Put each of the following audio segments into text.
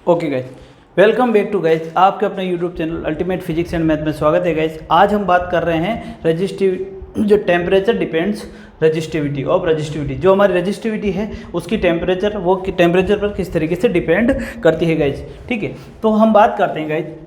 Okay guys, welcome back to guys, आपके अपने YouTube channel ultimate physics and math में स्वागत है गाइज। आज हम बात कर रहे हैं जो temperature depends resistivity of resistivity, जो हमारी रजिस्टिविटी है उसकी टेम्परेचर टेम्परेचर पर किस तरीके से डिपेंड करती है गाइज। ठीक है, तो हम बात करते हैं गाइज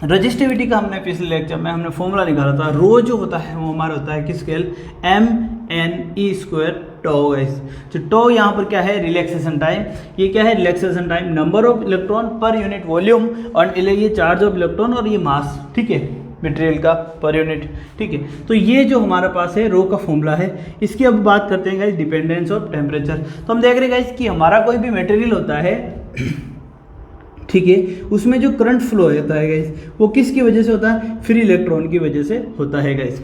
रजिस्टिविटी का। हमने पिछले लेक्चर में हमने फॉर्मूला निकाला था। रो जो होता है वो हमारा होता है किस स्केल mne² टो गाइस। जो टो यहाँ पर क्या है, रिलैक्सेशन टाइम। ये क्या है, relaxation time, number of electron पर यूनिट वॉल्यूम और ये चार्ज ऑफ इलेक्ट्रॉन और ये मास, ठीक है, मटेरियल का पर यूनिट। ठीक है, तो ये जो हमारे पास है रो का फॉर्मूला है। इसकी अब बात करते हैं गाइस डिपेंडेंस ऑफ टेम्परेचर। तो हम देख रहे हैं गाइस कि हमारा कोई भी मटेरियल होता है, ठीक है, उसमें जो करंट फ्लो होता है गाइस वो किसकी वजह से होता है, फ्री इलेक्ट्रॉन की वजह से होता है गाइस।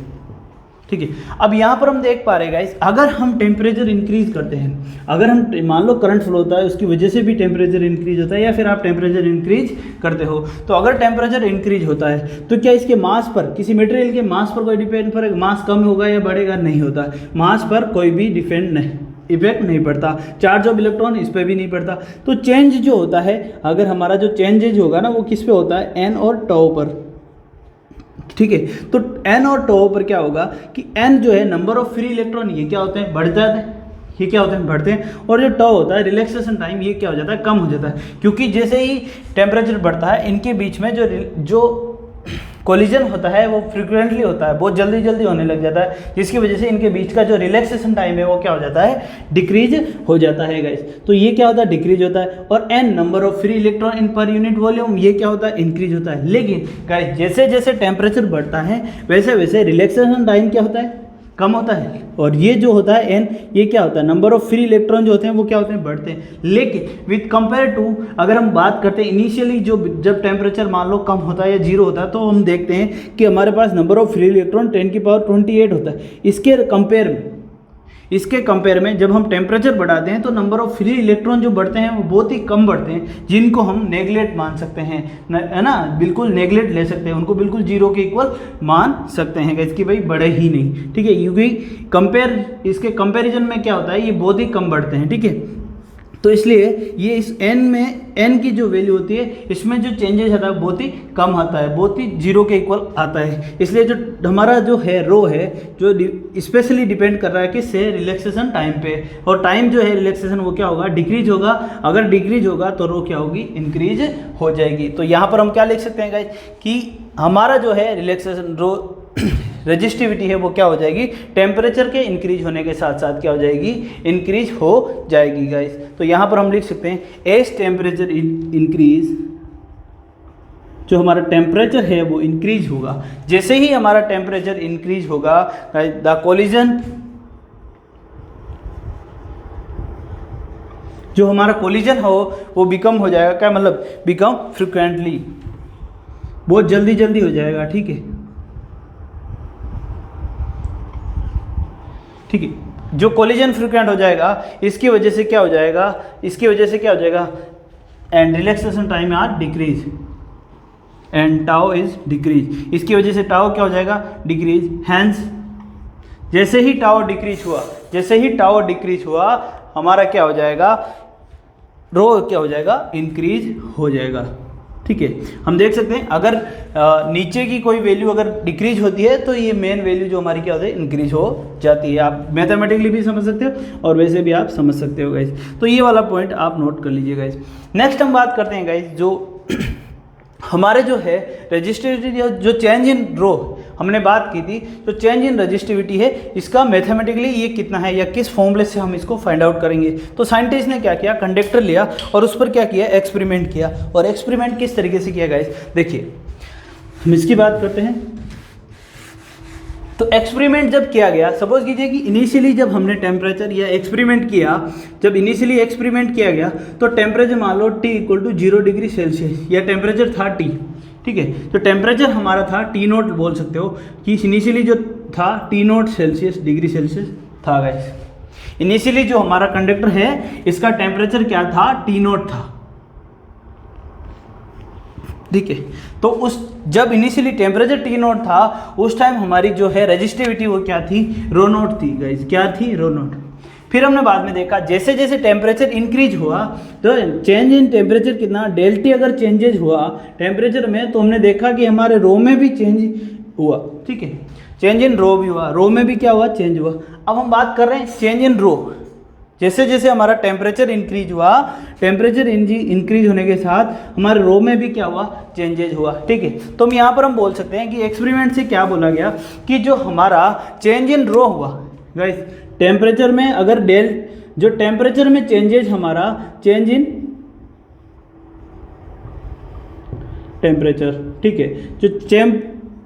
ठीक है, अब यहाँ पर हम देख पा रहे हैं गाइस, अगर हम टेम्परेचर इंक्रीज करते हैं, अगर हम मान लो करंट फ्लो होता है उसकी वजह से भी टेम्परेचर इंक्रीज होता है, या फिर आप टेम्परेचर इंक्रीज करते हो, तो अगर टेम्परेचर इंक्रीज होता है तो क्या इसके मास पर, किसी मटेरियल के मास पर कोई डिपेंड पड़ेगा, मास कम होगा या बढ़ेगा, नहीं होता। मास पर कोई भी डिपेंड नहीं, इफेक्ट नहीं पड़ता। चार्ज ऑफ इलेक्ट्रॉन इस पर भी नहीं पड़ता। तो चेंज जो होता है, अगर हमारा जो चेंजेज होगा ना वो किस पे होता है, एन और टो पर। ठीक है, तो एन और टो पर क्या होगा कि एन जो है नंबर ऑफ फ्री इलेक्ट्रॉन, ये क्या होते हैं, बढ़ जाते हैं, ये क्या होते हैं, बढ़ते हैं। और जो टो होता है रिलैक्सेशन टाइम, ये क्या हो जाता है, कम हो जाता है। क्योंकि जैसे ही टेम्परेचर बढ़ता है इनके बीच में जो कोलिजन होता है वो फ्रिक्वेंटली होता है, बहुत जल्दी जल्दी होने लग जाता है, जिसकी वजह से इनके बीच का जो रिलैक्सेशन टाइम है वो क्या हो जाता है, डिक्रीज हो जाता है गाइस। तो ये क्या होता है, डिक्रीज होता है। और n number of free electron in per unit volume, ये क्या होता है, इंक्रीज होता है। लेकिन गाइस जैसे जैसे टेम्परेचर बढ़ता है वैसे वैसे रिलैक्सेशन टाइम क्या होता है, कम होता है। और ये जो होता है एन, ये क्या होता है, नंबर ऑफ फ्री इलेक्ट्रॉन जो होते हैं वो क्या होते हैं, बढ़ते हैं। लेकिन विथ कंपेयर टू, अगर हम बात करते हैं इनिशियली जब टेम्परेचर मान लो कम होता है या जीरो होता है, तो हम देखते हैं कि हमारे पास नंबर ऑफ फ्री इलेक्ट्रॉन 10⁻28 होता है। इसके कंपेयर में जब हम टेम्परेचर बढ़ाते हैं तो नंबर ऑफ फ्री इलेक्ट्रॉन जो बढ़ते हैं वो बहुत ही कम बढ़ते हैं, जिनको हम नेगलेक्ट मान सकते हैं, है ना, बिल्कुल नेगलेक्ट ले सकते हैं, उनको बिल्कुल जीरो के इक्वल मान सकते हैं इसकी भाई बढ़े ही नहीं। ठीक है, क्योंकि इसके कंपैरिजन में क्या होता है, ये बहुत ही कम बढ़ते हैं। ठीक है, तो इसलिए ये इस n की जो वैल्यू होती है इसमें जो चेंजेस आता है बहुत ही कम आता है, बहुत ही जीरो के इक्वल आता है। इसलिए जो हमारा जो है रो है जो स्पेशली डिपेंड कर रहा है किससे, रिलैक्सेशन टाइम पे। और टाइम जो है रिलैक्सेशन वो क्या होगा, डिक्रीज होगा। अगर डिक्रीज होगा तो रो क्या होगी, इंक्रीज हो जाएगी। तो यहाँ पर हम क्या लिख सकते हैं गाइस कि हमारा जो है रिलैक्सेशन रो रजिस्टिविटी है वो क्या हो जाएगी, टेम्परेचर के इंक्रीज होने के साथ साथ क्या हो जाएगी, इंक्रीज हो जाएगी गाइस। तो यहाँ पर हम लिख सकते हैं एज टेम्परेचर इंक्रीज, जो हमारा टेम्परेचर है वो इंक्रीज होगा। जैसे ही हमारा टेम्परेचर इंक्रीज होगा द कोलिजन, जो हमारा कोलिजन हो वो बिकम हो जाएगा, क्या मतलब, बिकम फ्रिक्वेंटली, बहुत जल्दी जल्दी हो जाएगा। ठीक है, ठीक है, जो कोलिजन फ्रिक्वेंट हो जाएगा इसकी वजह से क्या हो जाएगा, and relaxation time are decrease and tau is decrease. इसकी वजह से टाउ क्या हो जाएगा, डिक्रीज। हैंस जैसे ही टाउ डिक्रीज हुआ हमारा क्या हो जाएगा, रो क्या हो जाएगा, इंक्रीज हो जाएगा। ठीक है, हम देख सकते हैं अगर नीचे की कोई वैल्यू अगर डिक्रीज होती है तो ये मेन वैल्यू जो हमारी क्या होती है, इंक्रीज हो जाती है। आप मैथमेटिकली भी समझ सकते हो और वैसे भी आप समझ सकते हो गाइस। तो ये वाला पॉइंट आप नोट कर लीजिए गाइस। नेक्स्ट हम बात करते हैं गाइस, जो हमारे जो है रजिस्टिविटी, जो चेंज इन रो हमने बात की थी, जो चेंज इन रजिस्टिविटी है इसका मैथमेटिकली ये कितना है या किस फॉर्मूले से हम इसको फाइंड आउट करेंगे। तो साइंटिस्ट ने क्या किया, कंडक्टर लिया और उस पर क्या किया, एक्सपेरिमेंट किया। और एक्सपेरिमेंट किस तरीके से किया गाइस, देखिए हम इसकी बात करते हैं। तो एक्सपेरिमेंट जब किया गया, सपोज कीजिए कि इनिशियली जब हमने टेम्परेचर या एक्सपेरिमेंट किया, जब इनिशियली एक्सपेरिमेंट किया गया तो टेम्परेचर मान लो T = 0 डिग्री सेल्सियस, या टेम्परेचर था T। ठीक है, तो टेम्परेचर हमारा था T0, बोल सकते हो कि इनिशियली जो था T0 डिग्री सेल्सियस था गाइस। इनिशियली जो हमारा कंडक्टर है इसका टेम्परेचर क्या था, T0 था। ठीक है, तो उस जब इनिशियली टेम्परेचर T0 था उस टाइम हमारी जो है रजिस्टिविटी वो क्या थी, रो नोट थी गाइस। क्या थी, रो नोट। फिर हमने बाद में देखा जैसे जैसे टेम्परेचर इंक्रीज हुआ तो चेंज इन टेम्परेचर कितना, डेल टी अगर चेंजेज हुआ टेम्परेचर में तो हमने देखा कि हमारे रो में भी चेंज हुआ, ठीक है, चेंज इन रो भी हुआ, रो में भी क्या हुआ, चेंज हुआ। अब हम बात कर रहे हैं चेंज इन रो। जैसे जैसे हमारा टेम्परेचर इंक्रीज हुआ, टेम्परेचर इंक्रीज होने के साथ हमारे रो में भी क्या हुआ, चेंजेज हुआ, ठीक है। तो हम यहाँ पर हम बोल सकते हैं कि एक्सपेरिमेंट से क्या बोला गया कि जो हमारा चेंज इन रो हुआ गाइस, टेम्परेचर में अगर जो टेम्परेचर में चेंजेज हमारा चेंज इन टेम्परेचर, ठीक है, जो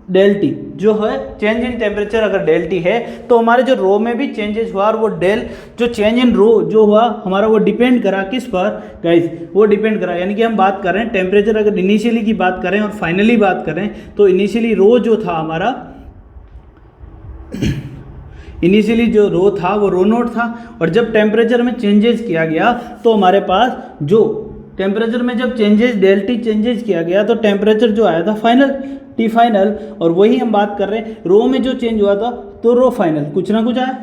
डेल टी जो है चेंज इन टेम्परेचर अगर डेल टी है तो हमारे जो रो में भी चेंजेस हुआ, और वो डेल जो चेंज इन रो जो हुआ हमारा वो डिपेंड करा किस पर गाइस, वो डिपेंड करा, यानी कि हम बात कर रहे हैं टेम्परेचर अगर इनिशियली की बात करें और फाइनली बात करें तो इनिशियली रो जो था हमारा इनिशियली जो रो था वो रो नोट था, और जब टेम्परेचर में चेंजेस किया गया तो हमारे पास जो टेम्परेचर में जब चेंजेस डेल टी चेंजेस किया गया तो टेम्परेचर जो आया था फाइनल टी फाइनल, और वही हम बात कर रहे हैं रो में जो चेंज हुआ था तो रो फाइनल, कुछ ना कुछ आया,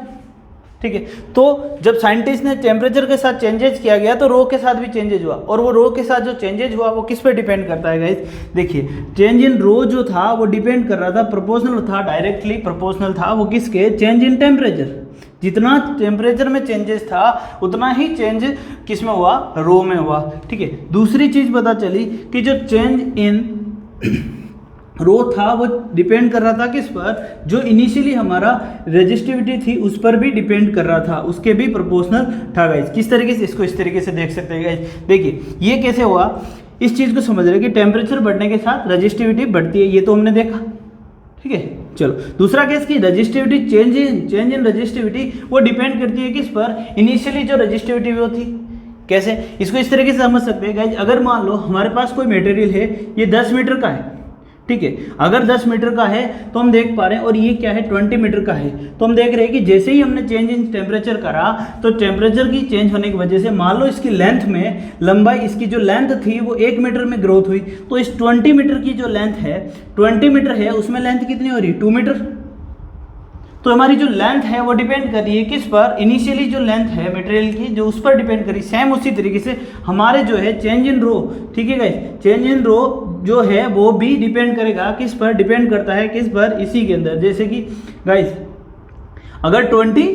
ठीक है। तो जब साइंटिस्ट ने टेम्परेचर के साथ चेंजेस किया गया तो रो के साथ भी चेंजेस हुआ, और वो रो के साथ जो चेंजेस हुआ वो किस पे डिपेंड करता है गाइस, देखिए चेंज इन रो जो था वो डिपेंड कर रहा था, प्रोपोर्शनल था, डायरेक्टली प्रोपोर्शनल था वो किसके, चेंज इन टेम्परेचर। जितना टेम्परेचर में चेंजेस था उतना ही चेंज किस में हुआ, रो में हुआ, ठीक है। दूसरी चीज़ पता चली कि जो चेंज इन रो था वो डिपेंड कर रहा था किस पर, जो इनिशियली हमारा रेजिस्टिविटी थी उस पर भी डिपेंड कर रहा था, उसके भी प्रोपोर्शनल था गाइस। किस तरीके से, इसको इस तरीके से देख सकते हैं गाइस, देखिए ये कैसे हुआ, इस चीज़ को समझ रहे कि टेम्परेचर बढ़ने के साथ रेजिस्टिविटी बढ़ती है, ये तो हमने देखा, ठीक है। चलो दूसरा केस की रेजिस्टिविटी चेंज इन रेजिस्टिविटी वो डिपेंड करती है किस पर, इनिशियली जो रेजिस्टिविटी वो थी, कैसे, इसको इस तरीके से समझ सकते हैं गाइस, अगर मान लो हमारे पास कोई मटेरियल है ये 10 मीटर का है, ठीक है, अगर 10 मीटर का है तो हम देख पा रहे हैं, और ये क्या है 20 मीटर का है, तो हम देख रहे हैं कि जैसे ही हमने चेंज इन टेम्परेचर करा तो टेम्परेचर की चेंज होने की वजह से मान लो इसकी लेंथ में लंबाई, इसकी जो लेंथ थी वो 1 मीटर में ग्रोथ हुई, तो इस 20 मीटर की जो लेंथ है 20 मीटर है उसमें लेंथ कितनी हो रही है, 2 मीटर। तो हमारी जो लेंथ है वो डिपेंड कर रही है किस पर, इनिशियली जो लेंथ है मटेरियल की जो उस पर डिपेंड करी। सेम उसी तरीके से हमारे जो है चेंज इन रो, ठीक है गाइस, चेंज इन रो जो है वो भी डिपेंड करेगा किस पर, डिपेंड करता है किस पर, इसी के अंदर, जैसे कि गाइस अगर 20,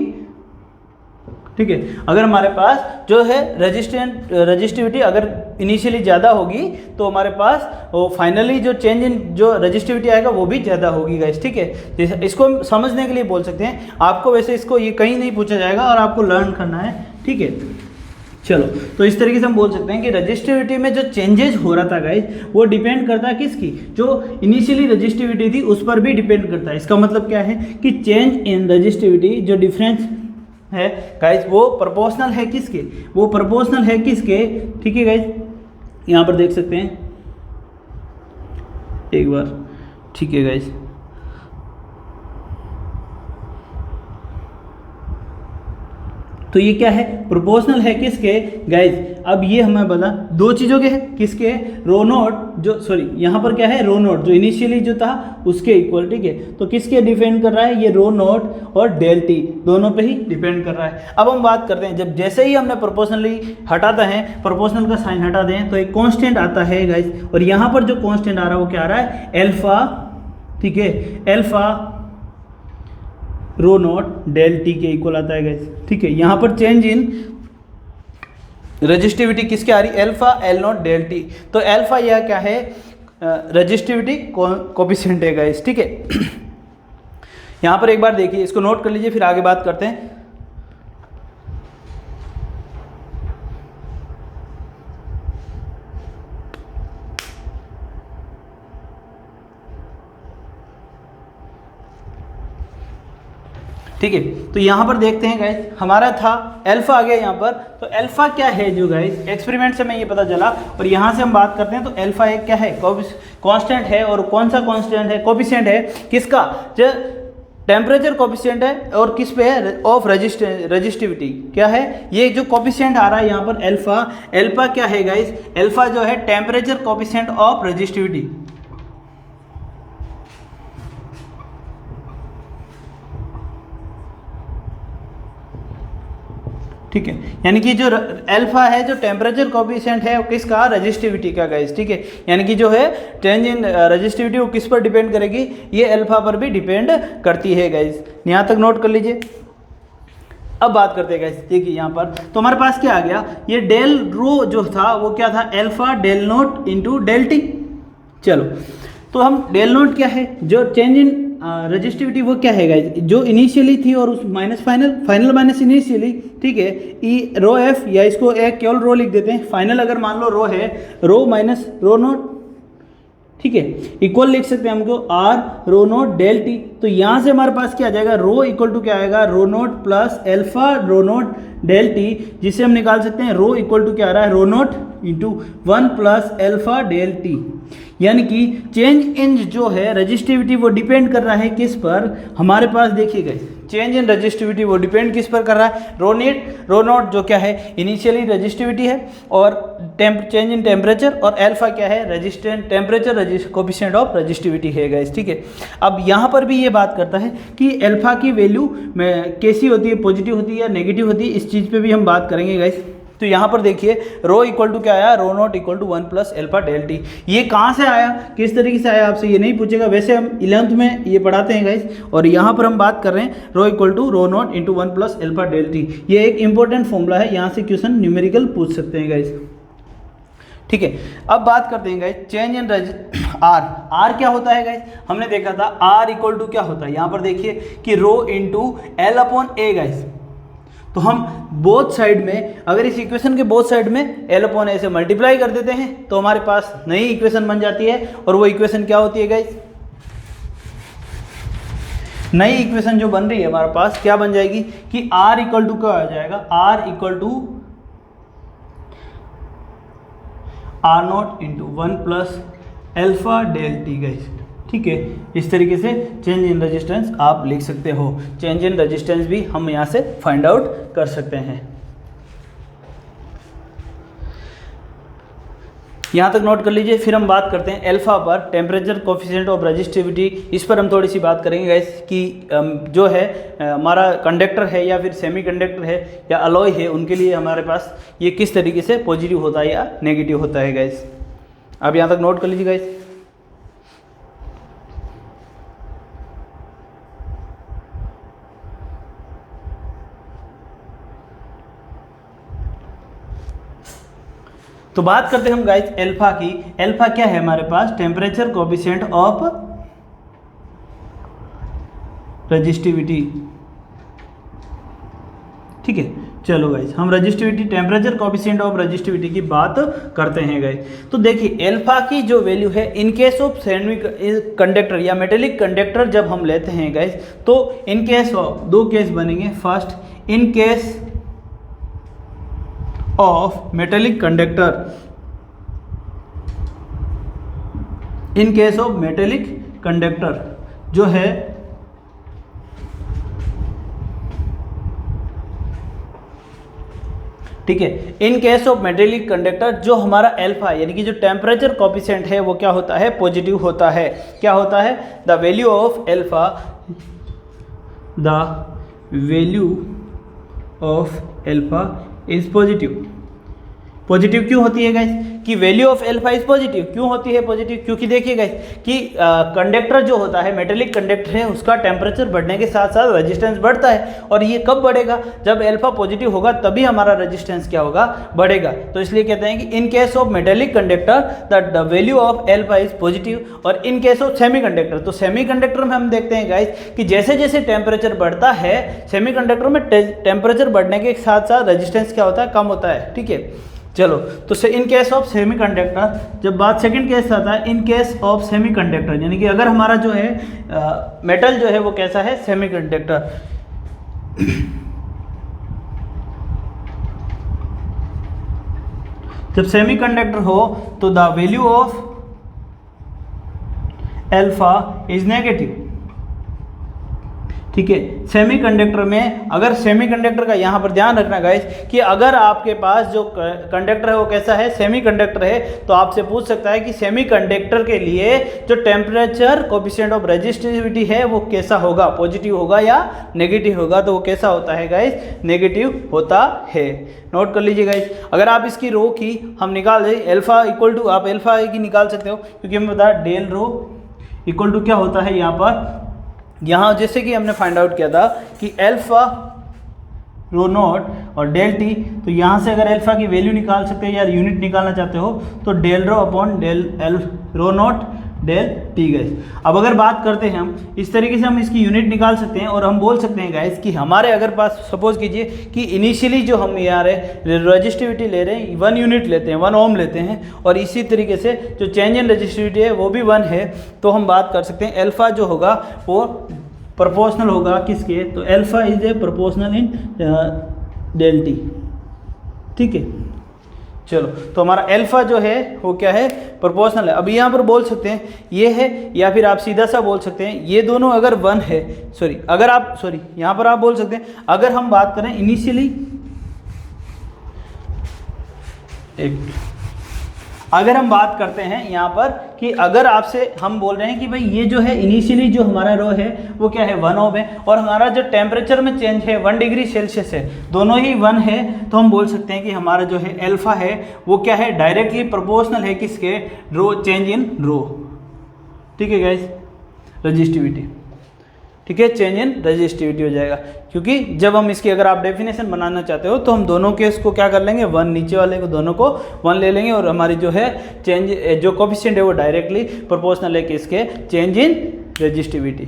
ठीक है, अगर हमारे पास जो है रेजिस्टिविटी अगर इनिशियली ज़्यादा होगी तो हमारे पास वो फाइनली जो चेंज इन जो रेजिस्टिविटी आएगा वो भी ज़्यादा होगी गाइस, ठीक है। इसको हम समझने के लिए बोल सकते हैं, आपको वैसे इसको ये कहीं नहीं पूछा जाएगा और आपको लर्न करना है, ठीक है। चलो तो इस तरीके से हम बोल सकते हैं कि रेजिस्टिविटी में जो चेंजेस हो रहा था गाइस वो डिपेंड करता है किसकी, जो इनिशियली रेजिस्टिविटी थी उस पर भी डिपेंड करता है। इसका मतलब क्या है कि चेंज इन रेजिस्टिविटी जो डिफरेंस है गाइस वो प्रोपोर्शनल है किसके, वो प्रोपोर्शनल है किसके, ठीक है गाइस, यहाँ पर देख सकते हैं एक बार, ठीक है गाइस। तो ये क्या है, प्रोपोर्शनल है किसके गाइस, अब ये हमें बता दो चीज़ों के है, किसके, रो नोट जो सॉरी यहाँ पर क्या है रो नोट जो इनिशियली जो था उसके इक्वल, ठीक है। तो किसके डिपेंड कर रहा है, ये रो नोट और डेल टी दोनों पे ही डिपेंड कर रहा है। अब हम बात करते हैं जब जैसे ही हमने प्रोपोर्शनली हटाता है, प्रोपोर्शनल का साइन हटा दें तो एक कांस्टेंट आता है गाइस, और यहाँ पर जो कांस्टेंट आ रहा है वो क्या आ रहा है, एल्फा, ठीक है, एल्फा रो नॉट डेल टी के इक्वल आता है गाइस, ठीक है। यहाँ पर चेंज इन रेजिस्टिविटी किसके आ रही, alpha L naught del T, तो एल्फा यह क्या है, रेजिस्टिविटी कोफिशिएंट है गाइस, ठीक है। यहाँ पर एक बार देखिए, इसको नोट कर लीजिए फिर आगे बात करते हैं। ठीक है, तो यहाँ पर देखते हैं गाइस, हमारा था अल्फा आ गया यहाँ पर, तो अल्फा क्या है जो गाइस एक्सपेरिमेंट से मैं ये पता चला, और यहाँ से हम बात करते हैं तो अल्फा एक क्या है, कांस्टेंट है, और कौन सा कांस्टेंट है, कोफिशिएंट है किसका, जो टेम्परेचर कोफिशिएंट है, और किस पे है, ऑफ रेजिस्टिविटी क्या है, ये जो कोफिशिएंट आ रहा है यहाँ पर अल्फा, अल्फा क्या है गाइस, अल्फा जो है टेम्परेचर कोफिशिएंट ऑफ रेजिस्टिविटी, ठीक है, यानी कि जो अल्फा है, जो टेम्परेचर कोफिशिएंट है वो किसका, रजिस्टिविटी का गाइस, ठीक है, यानी कि जो है चेंज इन रजिस्टिविटी वो किस पर डिपेंड करेगी, ये अल्फा पर भी डिपेंड करती है गाइस, यहाँ तक नोट कर लीजिए। अब बात करते हैं गाइस, देखिए यहाँ पर तो हमारे पास क्या आ गया, ये डेल रो जो था वो क्या था, alpha del naught into del T. चलो तो हम डेल नोट क्या है, जो चेंज इन रजिस्टिविटी वो क्या है गाइस, जो इनिशियली थी और उस माइनस फाइनल माइनस इनिशियली, ठीक है, ई रो एफ, या इसको एक केवल रो लिख देते हैं, फाइनल अगर मान लो रो है, रो माइनस रो नोट, ठीक है, इक्वल लिख सकते हैं हमको R rho naught del T. तो यहाँ से हमारे पास क्या आ जाएगा, रो इक्वल टू क्या आएगा, रो नोट प्लस एल्फा रो नोट डेल टी, जिसे हम निकाल सकते हैं रो इक्वल टू क्या आ रहा है, rho naught into 1 plus alpha del t. यानी कि चेंज इन जो है रजिस्टिविटी वो डिपेंड कर रहा है किस पर, हमारे पास देखिएगा चेंज इन रजिस्टिविटी वो डिपेंड किस पर कर रहा है, रो नोट जो क्या है इनिशियली रजिस्टिविटी है, और चेंज इन टेम्परेचर, और अल्फा क्या है resistant temperature coefficient of resistivity है गाइस, ठीक है। अब यहाँ पर भी ये बात करता है कि अल्फा की वैल्यू में कैसी होती है, पॉजिटिव होती है या नेगेटिव होती है, इस चीज़ पे भी हम बात करेंगे गाइस। तो यहाँ पर देखिए रो इक्वल टू क्या आया, rho naught equal to 1 plus alpha del t. ये कहाँ से आया, किस तरीके से आया, आपसे ये नहीं पूछेगा, वैसे हम 11th में ये पढ़ाते हैं गाइस, और यहाँ पर हम बात कर रहे हैं rho equal to rho naught into 1 plus alpha del t. ये एक इंपॉर्टेंट फॉर्मूला है, यहाँ से क्वेश्चन न्यूमेरिकल पूछ सकते हैं गाइस, ठीक है। अब बात करते हैं गाइस चेंज इन आर क्या होता है गाइस, हमने देखा था आर इक्वल टू क्या होता है, यहाँ पर देखिए कि रो इंटू एल अपॉन ए गाइस। तो हम बोथ साइड में, अगर इस इक्वेशन के बोथ साइड में एल अपॉन ए से मल्टीप्लाई कर देते हैं तो हमारे पास नई इक्वेशन बन जाती है, और वो इक्वेशन क्या होती है गाइस, नई इक्वेशन जो बन रही है हमारे पास क्या बन जाएगी कि आर इक्वल टू क्या आ जाएगा, R equal to R naught into 1 plus alpha del T guys, ठीक है। इस तरीके से चेंज इन रेजिस्टेंस आप लिख सकते हो, चेंज इन रेजिस्टेंस भी हम यहाँ से फाइंड आउट कर सकते हैं। यहाँ तक नोट कर लीजिए। फिर हम बात करते हैं अल्फा पर, टेम्परेचर कोफिशिएंट ऑफ रेजिस्टिविटी। इस पर हम थोड़ी सी बात करेंगे गाइस कि जो है हमारा कंडक्टर है या फिर सेमी कंडक्टर है या अलॉय है, उनके लिए हमारे पास ये किस तरीके से पॉजिटिव होता है या नेगेटिव होता है गाइस। अब यहाँ तक नोट कर लीजिए गाइस। तो बात करते हैं हम गाइस अल्फा की। अल्फा क्या है हमारे पास, टेम्परेचर कोफिशिएंट ऑफ रेजिस्टिविटी, ठीक है। चलो गाइस हम resistivity, temperature coefficient of resistivity की बात करते हैं गाइस। तो देखिए अल्फा की जो वैल्यू है इन केस ऑफ सेमी कंडक्टर या मेटेलिक कंडक्टर जब हम लेते हैं गाइस, तो इन केस ऑफ दो केस बनेंगे। First in case of metallic conductor, in case of metallic conductor जो है ठीक है, इन केस ऑफ मेटेलिक कंडक्टर जो हमारा अल्फा यानी कि जो टेम्परेचर कोफिशिएंट है वो क्या होता है, पॉजिटिव होता है। क्या होता है, the value of alpha, the value of alpha is positive. Positive क्यों होती है गाइस कि value of alpha is positive, क्यों होती है पॉजिटिव, क्योंकि देखिए गाइस कि कंडक्टर जो होता है, मेटेलिक कंडक्टर है, उसका टेम्परेचर बढ़ने के साथ साथ रेजिस्टेंस बढ़ता है। और ये कब बढ़ेगा, जब अल्फा पॉजिटिव होगा तभी हमारा रेजिस्टेंस क्या होगा, बढ़ेगा। तो इसलिए कहते हैं कि in case of metallic conductor the value of alpha is positive. और in case of semiconductor, तो सेमी कंडक्टर में हम देखते हैं गाइस कि जैसे जैसे टेम्परेचर बढ़ता है, सेमी कंडक्टर में टेम्परेचर बढ़ने के साथ साथ रेजिस्टेंस क्या होता है, कम होता है, ठीक है। चलो तो इन केस ऑफ सेमी कंडक्टर, जब बात सेकंड केस आता है, इन केस ऑफ सेमी कंडक्टर, यानी कि अगर हमारा जो है मेटल जो है वो कैसा है, सेमी कंडक्टर। जब सेमी कंडक्टर हो तो the value of alpha is negative, ठीक है। सेमीकंडक्टर में, अगर सेमीकंडक्टर का यहाँ पर ध्यान रखना गाइस कि अगर आपके पास जो कंडक्टर है वो कैसा है, सेमीकंडक्टर है, तो आपसे पूछ सकता है कि सेमीकंडक्टर के लिए जो टेम्परेचर कोएफिशिएंट ऑफ रेजिस्टिविटी है वो कैसा होगा, पॉजिटिव होगा या नेगेटिव होगा। तो वो कैसा होता है गाइस, नेगेटिव होता है। नोट कर लीजिए गाइस। अगर आप इसकी रो की हम निकाल दें, अल्फा इक्वल टू, आप अल्फा की निकाल सकते हो क्योंकि हमें पता है डेल रो इक्वल टू क्या होता है यहाँ पर, यहाँ जैसे कि हमने फाइंड आउट किया था कि अल्फा रो नॉट और डेल टी, तो यहाँ से अगर अल्फा की वैल्यू निकाल सकते हैं या यूनिट निकालना चाहते हो तो del rho upon del l rho naught del T guys. अब अगर बात करते हैं हम इस तरीके से हम इसकी यूनिट निकाल सकते हैं और हम बोल सकते हैं गाइस कि हमारे अगर पास सपोज कीजिए कि इनिशियली जो हम यार रेजिस्टिविटी ले रहे हैं 1 यूनिट लेते हैं, 1 ओम लेते हैं, और इसी तरीके से जो चेंज इन रेजिस्टिविटी है वो भी 1 है, तो हम बात कर सकते हैं अल्फा जो होगा वो प्रोपोर्शनल होगा किसके, तो alpha is a proportional in del T. ठीक है, चलो तो हमारा अल्फा जो है वो क्या है, प्रोपोर्शनल है। अब यहाँ पर बोल सकते हैं ये है, या फिर आप सीधा सा बोल सकते हैं ये दोनों अगर 1 है, यहाँ पर आप बोल सकते हैं अगर हम बात करें इनिशियली, अगर हम बात करते हैं यहाँ पर कि अगर आपसे हम बोल रहे हैं कि भाई ये जो है इनिशियली जो हमारा रो है वो क्या है 1 ओम है, और हमारा जो टेम्परेचर में चेंज है 1 डिग्री सेल्सियस है, दोनों ही 1 है, तो हम बोल सकते हैं कि हमारा जो है अल्फा है वो क्या है, डायरेक्टली प्रोपोर्शनल है किसके, रो चेंज इन रो। ठीक है गाइस, रेजिस्टिविटी, ठीक है, चेंज इन रेजिस्टिविटी हो जाएगा, क्योंकि जब हम इसकी अगर आप डेफिनेशन बनाना चाहते हो तो हम दोनों के इसको क्या कर लेंगे, 1 नीचे वाले को दोनों को 1 ले लेंगे, और हमारी जो है चेंज जो कोएफिशिएंट है वो डायरेक्टली प्रोपोर्शनल है किसके, चेंज इन रेजिस्टिविटी।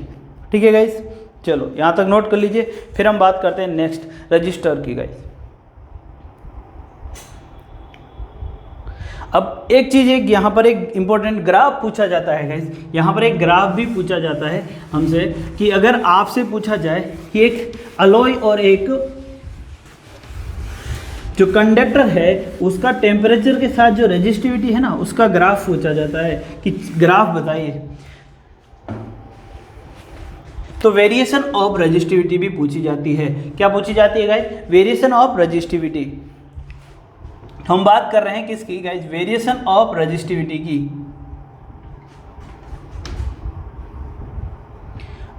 ठीक है गाइस, चलो यहाँ तक नोट कर लीजिए। फिर हम बात करते हैं नेक्स्ट रजिस्टर की गाइस। अब एक चीज़ है, यहाँ पर एक इंपॉर्टेंट ग्राफ पूछा जाता है गाइस, यहाँ पर एक ग्राफ भी पूछा जाता है हमसे कि अगर आपसे पूछा जाए कि एक अलॉय और एक जो कंडक्टर है उसका टेम्परेचर के साथ जो रेजिस्टिविटी है ना उसका ग्राफ पूछा जाता है कि ग्राफ बताइए, तो वेरिएशन ऑफ रेजिस्टिविटी भी पूछी जाती है। क्या पूछी जाती है गाइस, वेरिएशन ऑफ रेजिस्टिविटी। हम बात कर रहे हैं किसकी गाइस, वेरिएशन ऑफ रेजिस्टिविटी की।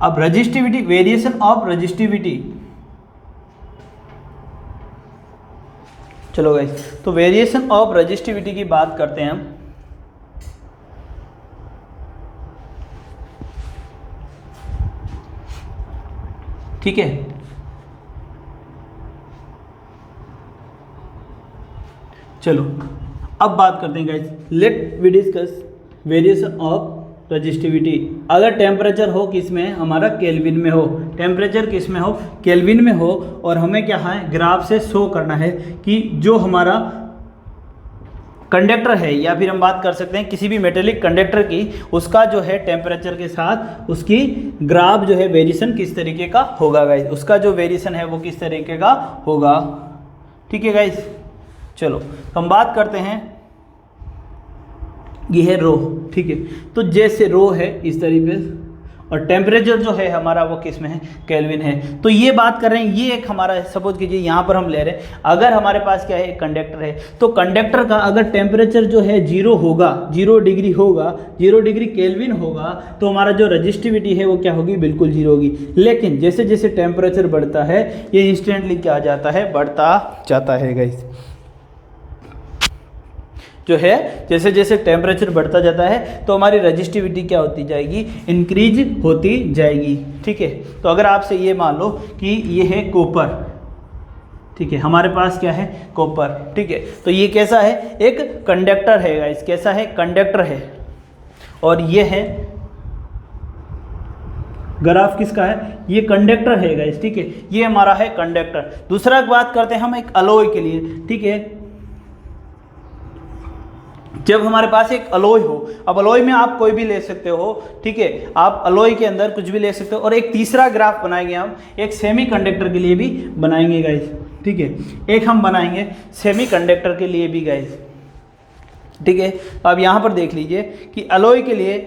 अब रेजिस्टिविटी, वेरिएशन ऑफ रेजिस्टिविटी, चलो गाइस, तो वेरिएशन ऑफ रेजिस्टिविटी की बात करते हैं हम। ठीक है, चलो अब बात करते हैं guys, let we discuss variation of resistivity. अगर टेम्परेचर हो किस में, हमारा केल्विन में हो, टेम्परेचर किस में हो, केल्विन में हो, और हमें क्या है ग्राफ से शो करना है कि जो हमारा कंडक्टर है, या फिर हम बात कर सकते हैं किसी भी मेटेलिक कंडक्टर की, उसका जो है टेम्परेचर के साथ उसकी ग्राफ जो है वेरिएशन किस तरीके का होगा गाइस, उसका जो वेरिएशन है वो किस तरीके का होगा। ठीक है गाइस, चलो हम बात करते हैं, ये है रो। ठीक है, तो जैसे रो है इस तरीके से, और टेम्परेचर जो है हमारा वो किस में है, केल्विन है। तो ये बात कर रहे हैं, ये एक हमारा सपोज कीजिए यहाँ पर हम ले रहे हैं, अगर हमारे पास क्या है एक कंडक्टर है, तो कंडक्टर का अगर टेम्परेचर जो है 0 होगा, 0 डिग्री होगा, 0 डिग्री केल्विन होगा, तो हमारा जो रेजिस्टिविटी है वो क्या होगी, बिल्कुल 0 होगी। लेकिन जैसे जैसे टेम्परेचर बढ़ता है ये इंस्टेंटली क्या जाता है, बढ़ता जाता है गाइस, जो है जैसे जैसे टेम्परेचर बढ़ता जाता है तो हमारी रेजिस्टिविटी क्या होती जाएगी, इंक्रीज होती जाएगी। ठीक है, तो अगर आपसे ये मान लो कि ये है कॉपर, ठीक है, हमारे पास क्या है कॉपर, ठीक है, तो ये कैसा है, एक कंडक्टर है गाइस, कैसा है, कंडक्टर है, और ये है ग्राफ किसका है, ये कंडक्टर है गाइस। ठीक है, ये हमारा है कंडक्टर। दूसरा बात करते हैं हम एक अलॉय के लिए। ठीक है, जब हमारे पास एक अलॉय हो, अब अलॉय में आप कोई भी ले सकते हो, ठीक है, आप अलॉय के अंदर कुछ भी ले सकते हो। और एक तीसरा ग्राफ बनाएंगे हम एक सेमीकंडक्टर के लिए भी बनाएंगे गाइस। ठीक है, एक हम बनाएंगे सेमीकंडक्टर के लिए भी गाइस। ठीक है, तो आप यहाँ पर देख लीजिए कि अलॉय के लिए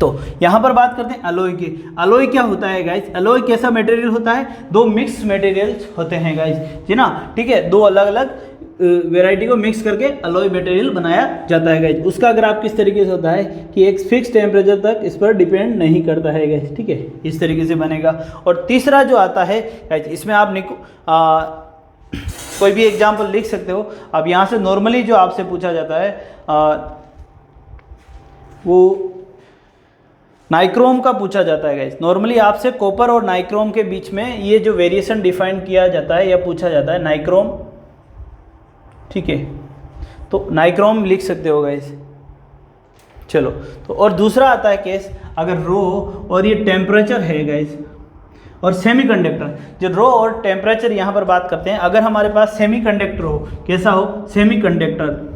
तो यहाँ पर बात करते हैं अलॉय की। अलॉय क्या होता है गाइज? अलॉय कैसा मटेरियल होता है? दो मिक्स मटेरियल्स होते हैं गाइज, जी ना, ठीक है। दो अलग अलग वेराइटी को मिक्स करके अलॉय मटेरियल बनाया जाता है गाइज। उसका ग्राफ किस तरीके से होता है कि एक फिक्स टेम्परेचर तक इस पर डिपेंड नहीं करता है गाइज, ठीक है, इस तरीके से बनेगा। और तीसरा जो आता है गाइज, इसमें आप कोई भी एग्जाम्पल लिख सकते हो। अब यहाँ से नॉर्मली जो आपसे पूछा जाता है वो नाइक्रोम का पूछा जाता है गाइस। नॉर्मली आपसे कॉपर और नाइक्रोम के बीच में ये जो वेरिएशन डिफाइन किया जाता है या पूछा जाता है नाइक्रोम, ठीक है, तो नाइक्रोम लिख सकते हो गाइस। चलो, तो और दूसरा आता है केस, अगर रो और ये टेम्परेचर है गाइस और सेमीकंडक्टर, जो रो और टेम्परेचर यहाँ पर बात करते हैं, अगर हमारे पास सेमीकंडक्टर हो, कैसा हो? सेमीकंडक्टर,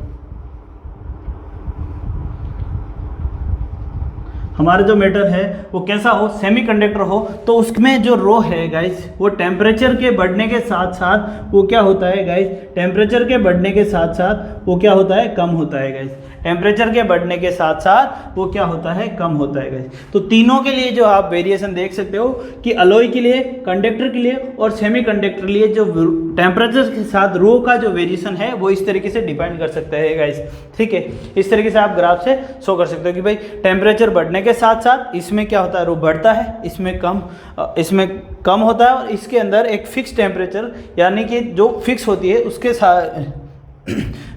हमारा जो मेटल है वो कैसा हो? सेमीकंडक्टर हो, तो उसमें जो रो है गाइस वो टेम्परेचर के बढ़ने के साथ साथ वो क्या होता है गाइस? टेम्परेचर के बढ़ने के साथ साथ वो क्या होता है? कम होता है गाइस। टेम्परेचर के बढ़ने के साथ साथ वो क्या होता है? कम होता है गाइस। तो तीनों के लिए जो आप वेरिएशन देख सकते हो कि अलॉय के लिए, कंडक्टर के लिए और सेमीकंडक्टर के लिए जो टेम्परेचर के साथ रो का जो वेरिएशन है वो इस तरीके से डिपेंड कर सकता है गाइस, ठीक है। इस तरीके से आप ग्राफ से शो कर सकते हो कि भाई टेम्परेचर बढ़ने के साथ साथ इसमें क्या होता है? रो बढ़ता है, इसमें कम होता है, और इसके अंदर एक फिक्स टेम्परेचर यानी कि जो फिक्स होती है उसके साथ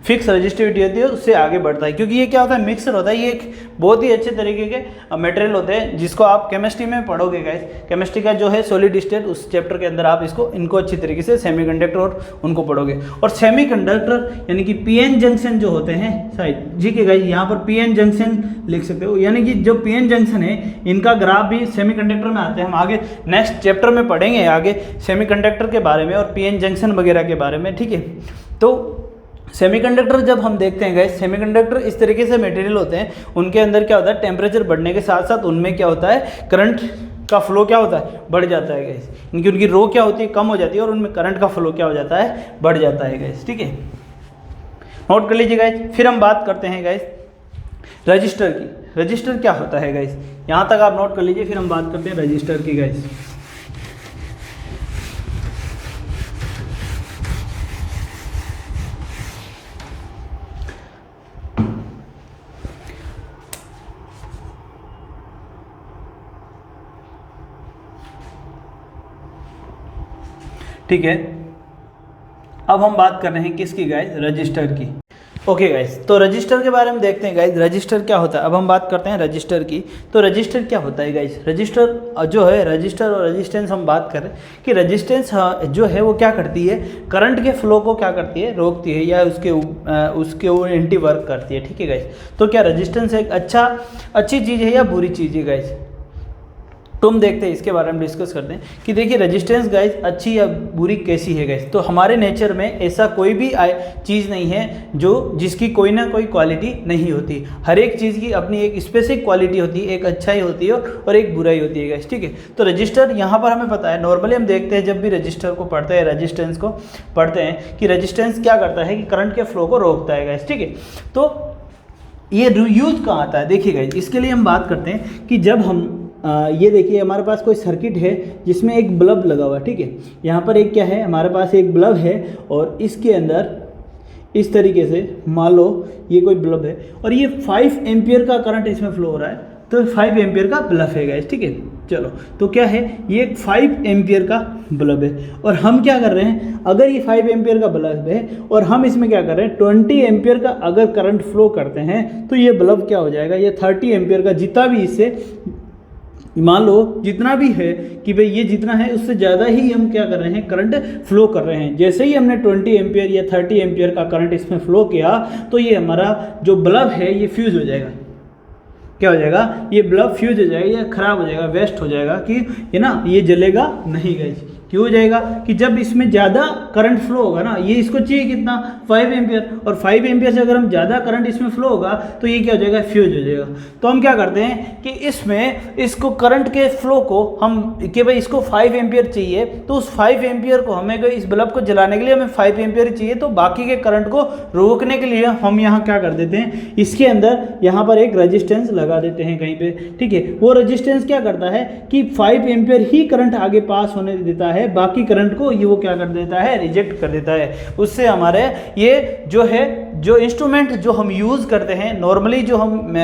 फिक्स रजिस्टिविटी होती है, उससे आगे बढ़ता है। क्योंकि ये क्या होता है? मिक्सर होता है। ये एक बहुत ही अच्छे तरीके के मटेरियल होते हैं जिसको आप केमिस्ट्री में पढ़ोगे गाइस। केमिस्ट्री का जो है सॉलिड स्टेट, उस चैप्टर के अंदर आप इनको अच्छी तरीके से सेमीकंडक्टर और उनको पढ़ोगे। और सेमीकंडक्टर यानी कि पीएन जंक्शन जो होते हैं शायद, जी के गाइस, यहाँ पर पीएन जंक्शन लिख सकते हो, यानी कि जो पीएन जंक्शन है इनका ग्राफ भी सेमीकंडक्टर में आते हैं। हम आगे नेक्स्ट चैप्टर में पढ़ेंगे आगे सेमीकंडक्टर के बारे में और पीएन जंक्शन वगैरह के बारे में, ठीक है। तो सेमीकंडक्टर जब हम देखते हैं गाइस, सेमीकंडक्टर इस तरीके से मटेरियल होते हैं, उनके अंदर क्या होता है? टेम्परेचर बढ़ने के साथ साथ उनमें क्या होता है? करंट का फ्लो क्या होता है? बढ़ जाता है गाइस। इनकी उनकी रो क्या होती है? कम हो जाती है, और उनमें करंट का फ्लो क्या हो जाता है? बढ़ जाता है गाइस, ठीक है। नोट कर लीजिए गाइस। फिर हम बात करते हैं गाइस रजिस्टर की। रजिस्टर क्या होता है गाइस? यहाँ तक आप नोट कर लीजिए, फिर हम बात करते हैं रजिस्टर की गाइस। ठीक है, अब हम बात कर रहे हैं किसकी गाइस? रजिस्टर की। ओके गाइस, तो रजिस्टर के बारे में देखते हैं गाइस, रजिस्टर क्या होता है। अब हम बात करते हैं रजिस्टर की। तो रजिस्टर क्या होता है गाइस? रजिस्टर जो है, रजिस्टर और रेजिस्टेंस हम बात करें कि रेजिस्टेंस जो है वो क्या करती है? करंट के फ्लो को क्या करती है? रोकती है, या उसके एंटी वर्क करती है, ठीक है गाइस। तो क्या रेजिस्टेंस एक अच्छी चीज़ है या बुरी चीज़ है गाइस? तो हम देखते हैं, इसके बारे में डिस्कस करते हैं कि देखिए रेजिस्टेंस गाइस अच्छी या बुरी कैसी है गाइस। तो हमारे नेचर में ऐसा कोई भी चीज़ नहीं है जिसकी कोई ना कोई क्वालिटी नहीं होती। हर एक चीज़ की अपनी एक स्पेसिफिक क्वालिटी होती है, एक अच्छाई होती है और एक बुराई होती है गाइस, ठीक है। तो रजिस्टर यहाँ पर हमें पता है, नॉर्मली हम देखते हैं जब भी रजिस्टर को पढ़ते हैं, रेजिस्टेंस को पढ़ते हैं कि रेजिस्टेंस क्या करता है कि करंट के फ्लो को रोकता है गाइस, ठीक है। तो ये यूज कहाँ आता है? देखिए गाइस, इसके लिए हम बात करते हैं कि जब हम ये देखिए हमारे पास कोई सर्किट है जिसमें एक बल्ब लगा हुआ है, ठीक है। यहाँ पर एक क्या है? हमारे पास एक बल्ब है और इसके अंदर इस तरीके से मान लो ये कोई बल्ब है और ये 5 एम्पियर का करंट इसमें फ्लो हो रहा है, तो 5 एम्पियर का बल्ब है गाइस, ठीक है। चलो, तो क्या है? ये एक 5 एम्पियर का बल्ब है और हम क्या कर रहे हैं? अगर ये 5 एम्पियर का बल्ब है और हम इसमें क्या कर रहे हैं? 20 एम्पियर का अगर करंट फ्लो करते हैं तो ये बल्ब क्या हो जाएगा? ये 30 एम्पियर का जितना भी इससे मान लो जितना भी है कि भाई ये जितना है उससे ज़्यादा ही हम क्या कर रहे हैं? करंट फ्लो कर रहे हैं। जैसे ही हमने 20 एम्पियर या 30 एम्पियर का करंट इसमें फ्लो किया तो ये हमारा जो बल्ब है ये फ्यूज हो जाएगा। क्या हो जाएगा? ये बल्ब फ्यूज हो जाएगा या ख़राब हो जाएगा, वेस्ट हो जाएगा, कि ये ना ये जलेगा नहीं गाइस। क्यों हो जाएगा कि जब इसमें ज़्यादा करंट फ्लो होगा ना, ये इसको चाहिए कितना 5 एम्पियर, और 5 एम्पियर से अगर हम ज़्यादा करंट इसमें फ्लो होगा तो ये क्या हो जाएगा, फ्यूज हो जाएगा। तो हम क्या करते हैं कि इसमें इसको करंट के फ्लो को हम कि भाई इसको 5 एम्पियर चाहिए, तो उस 5 एम्पियर को हमें इस बल्ब को जलाने के लिए हमें 5 एम्पियर चाहिए, तो बाकी के करंट को रोकने के लिए हम यहाँ क्या कर देते हैं, इसके अंदर यहाँ पर एक रेजिस्टेंस लगा देते हैं कहीं पे, ठीक है। वो रेजिस्टेंस क्या करता है कि 5 एम्पियर ही करंट आगे पास होने देता है, बाकी करंट को ये वो क्या कर देता है, रिजेक्ट कर देता है। उससे हमारे ये जो है जो इंस्ट्रूमेंट जो हम यूज़ करते हैं नॉर्मली, जो हम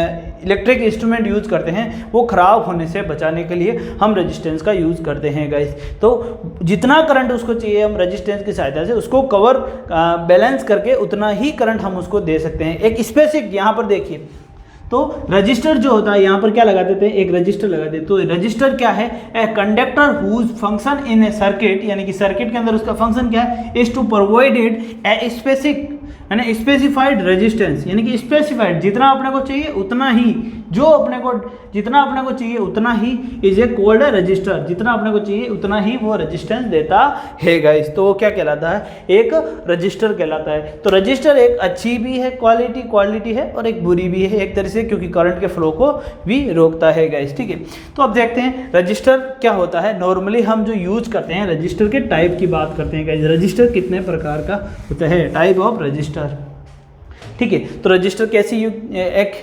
इलेक्ट्रिक इंस्ट्रूमेंट यूज़ करते हैं वो ख़राब होने से बचाने के लिए हम रेजिस्टेंस का यूज़ करते हैं गाइस। तो जितना करंट उसको चाहिए हम रेजिस्टेंस की सहायता से उसको कवर बैलेंस करके उतना ही करंट हम उसको दे सकते हैं। एक स्पेसिफिक यहाँ पर देखिए, तो रजिस्टर जो होता है यहाँ पर क्या लगा देते हैं, एक रजिस्टर लगा देते हैं। तो रजिस्टर क्या है, a conductor whose function in a circuit, यानी कि सर्किट के अंदर उसका फंक्शन क्या है, is to provided a specific यानी स्पेसिफाइड रेजिस्टेंस, यानी कि स्पेसिफाइड जितना अपने को चाहिए उतना ही, जो अपने को जितना अपने को चाहिए उतना he is a called register, जितना अपने को चाहिए उतना ही वो रेजिस्टेंस देता है गाइस। तो वो क्या कहलाता है, एक रजिस्टर कहलाता है। तो रजिस्टर एक अच्छी भी है क्वालिटी है और एक बुरी भी है एक तरह से, क्योंकि करंट के फ्लो को भी रोकता है गाइस, ठीक है। तो अब देखते हैं रजिस्टर क्या होता है। नॉर्मली हम जो यूज करते हैं रजिस्टर के टाइप की बात करते हैं गाइस। रजिस्टर कितने प्रकार का होता है, टाइप ऑफ रजिस्टर, ठीक है। तो रजिस्टर कैसी एक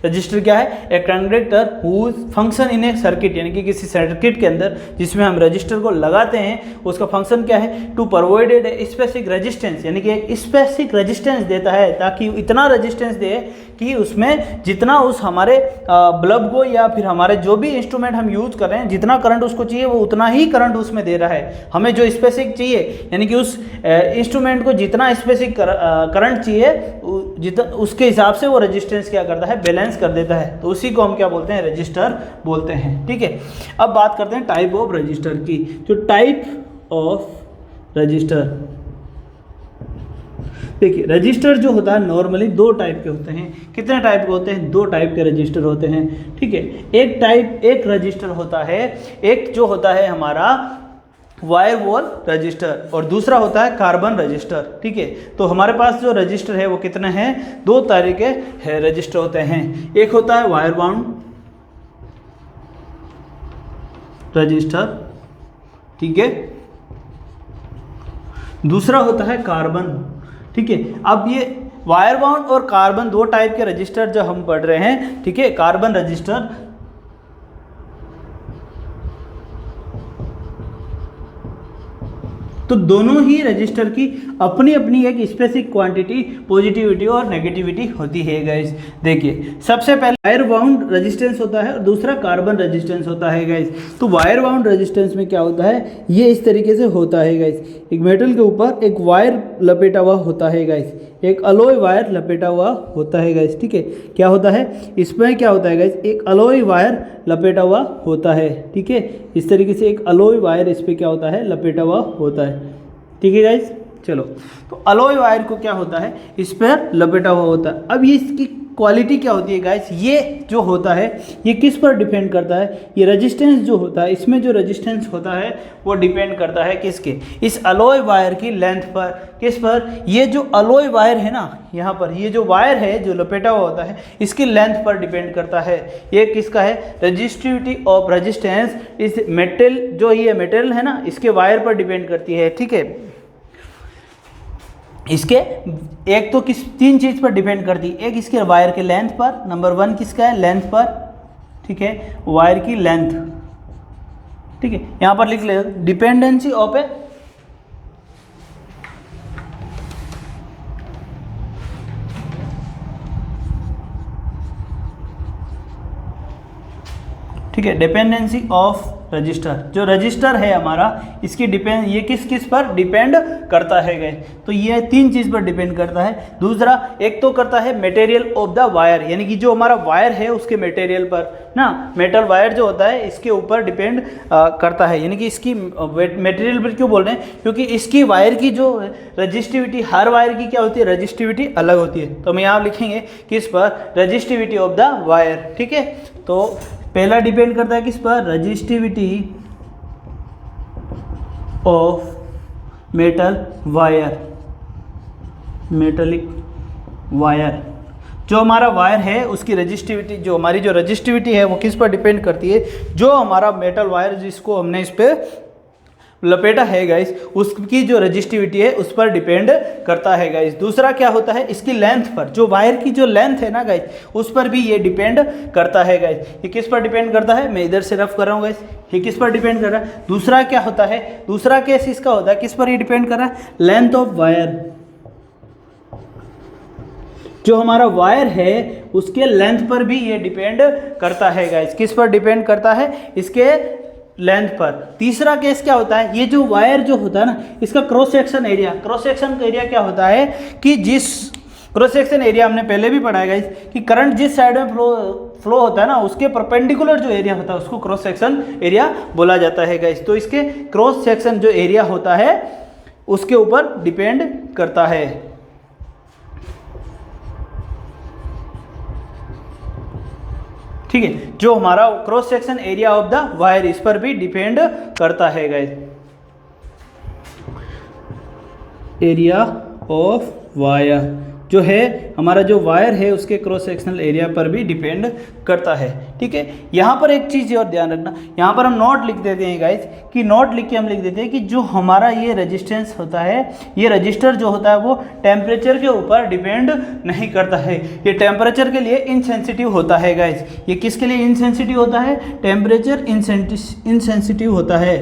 रजिस्टर क्या है, a conductor whose function in a circuit, यानी कि किसी सर्किट के अंदर जिसमें हम रजिस्टर को लगाते हैं उसका फंक्शन क्या है, to provided a specific resistance, यानी कि एक स्पेसिफिक रेजिस्टेंस देता है, ताकि इतना रेजिस्टेंस दे कि उसमें जितना उस हमारे बल्ब को या फिर हमारे जो भी इंस्ट्रूमेंट हम यूज कर रहे हैं जितना करंट उसको चाहिए वो उतना ही करंट उसमें दे रहा है। हमें जो स्पेसिफिक चाहिए यानी कि उस इंस्ट्रूमेंट को जितना स्पेसिफिक करंट चाहिए जितना उसके हिसाब से वो रेजिस्टेंस क्या करता है, बैलेंस कर देता है। तो उसी को हम क्या बोलते हैं, रजिस्टर बोलते हैं, ठीक है। अब बात करते हैं टाइप ऑफ रजिस्टर की। जो टाइप ऑफ रजिस्टर, देखिए रजिस्टर जो होता है नॉर्मली दो टाइप के होते हैं। कितने टाइप के होते हैं, दो टाइप के रजिस्टर होते हैं, ठीक है। एक रजिस्टर होता है, एक जो होता है हमारा वायर वॉल रजिस्टर और दूसरा होता है कार्बन रजिस्टर, ठीक है। तो हमारे पास जो रजिस्टर है वो कितने हैं, दो तरह के रजिस्टर होते हैं। एक होता है वायर बाउंड रजिस्टर, ठीक है, दूसरा होता है कार्बन, ठीक है। अब ये वायर बाउंड और कार्बन दो टाइप के रजिस्टर जो हम पढ़ रहे हैं, ठीक है। कार्बन रजिस्टर तो दोनों ही रजिस्टर की अपनी अपनी एक स्पेसिफिक क्वांटिटी पॉजिटिविटी और नेगेटिविटी होती है गाइस। देखिए सबसे पहले वायर बाउंड रेजिस्टेंस होता है और दूसरा कार्बन रेजिस्टेंस होता है गाइस। तो वायर बाउंड रेजिस्टेंस में क्या होता है, ये इस तरीके से होता है गाइस। एक मेटल के ऊपर एक वायर लपेटा हुआ होता है गाइस, एक अलॉय वायर लपेटा हुआ होता है गाइस, ठीक है। क्या होता है इसमें, क्या होता है गाइस, एक अलॉय वायर लपेटा हुआ होता है, ठीक है। इस तरीके से एक अलॉय वायर इस पर क्या होता है, लपेटा हुआ होता है, ठीक है गाइस। चलो तो अलॉय वायर को क्या होता है, इस पर लपेटा हुआ होता है। अब ये इसकी क्वालिटी क्या होती है गाइस, ये जो होता है ये किस पर डिपेंड करता है, ये रेजिस्टेंस जो होता है, इसमें जो रेजिस्टेंस होता है वो डिपेंड करता है किसके, इस अलॉय वायर की लेंथ पर। किस पर, ये जो अलॉय वायर है ना, यहाँ पर ये जो वायर है जो लपेटा हुआ होता है इसकी लेंथ पर डिपेंड करता है। ये किसका है, रजिस्टिविटी ऑफ रेजिस्टेंस इस मेटल, जो ये मेटल है ना इसके वायर पर डिपेंड करती है, ठीक है। इसके एक तो किस तीन चीज़ पर डिपेंड करती है, एक इसके वायर के लेंथ पर, नंबर वन किसका है, लेंथ पर, ठीक है, वायर की लेंथ, ठीक है। यहाँ पर लिख ले डिपेंडेंसी ऑफ ए ठीक है, डिपेंडेंसी ऑफ रजिस्टर। जो रजिस्टर है हमारा इसकी डिपेंड, ये किस किस पर डिपेंड करता है गए, तो ये तीन चीज़ पर डिपेंड करता है। दूसरा एक तो करता है मटेरियल ऑफ द वायर, यानी कि जो हमारा वायर है उसके मटेरियल पर ना, मेटल वायर जो होता है इसके ऊपर डिपेंड करता है, यानी कि इसकी मटेरियल पर क्यों बोल रहे हैं, क्योंकि इसकी वायर की जो रजिस्टिविटी, हर वायर की क्या होती है, रजिस्टिविटी अलग होती है। तो हम यहाँ लिखेंगे किस पर, रजिस्टिविटी ऑफ द वायर, ठीक है। तो पहला डिपेंड करता है किस पर, resistivity of metal wire, metallic wire. जो हमारा वायर है उसकी रजिस्टिविटी, जो हमारी जो रजिस्टिविटी है वो किस पर डिपेंड करती है, जो हमारा मेटल वायर जिसको हमने इस पर लपेटा है गाइस, उसकी जो रजिस्टिविटी है उस पर डिपेंड करता है गाइस। दूसरा क्या होता है, इसकी लेंथ पर, जो वायर की जो लेंथ है ना गाइस, उस पर भी ये डिपेंड करता है गाइस। ये किस पर डिपेंड करता है, मैं इधर से रफ कर रहा हूँ गाइस, ये किस पर डिपेंड कर रहा है। दूसरा क्या होता है, दूसरा केस इसका होता है किस पर ये डिपेंड कर रहा है, लेंथ ऑफ वायर। जो हमारा वायर है उसके लेंथ पर भी ये डिपेंड करता है गाइस। किस पर डिपेंड करता है, इसके लेंथ पर। तीसरा केस क्या होता है, ये जो वायर जो होता है ना, इसका cross section area, cross section area क्या होता है कि जिस क्रॉस सेक्शन एरिया हमने पहले भी पढ़ा है गाइस कि करंट जिस साइड में फ्लो होता है ना, उसके परपेंडिकुलर जो एरिया होता है उसको क्रॉस सेक्शन एरिया बोला जाता है गाइस। तो इसके क्रॉस सेक्शन जो एरिया होता है उसके ऊपर डिपेंड करता है। ठीक है, जो हमारा cross section area of the wire इस पर भी डिपेंड करता है गाइस। एरिया ऑफ वायर जो है हमारा, जो वायर है उसके क्रॉस सेक्शनल एरिया पर भी डिपेंड करता है। ठीक है, यहाँ पर एक चीज़ और ध्यान रखना, यहाँ पर हम नोट लिख देते हैं गाइस कि नोट लिख के हम लिख देते हैं कि जो हमारा ये रेजिस्टेंस होता है, ये रजिस्टर जो होता है वो टेम्परेचर के ऊपर डिपेंड नहीं करता है। ये टेम्परेचर के लिए इनसेंसिटिव होता है गाइस। ये किसके लिए इनसेंसिटिव होता है, टेम्परेचर इनसेंसिटिव होता है,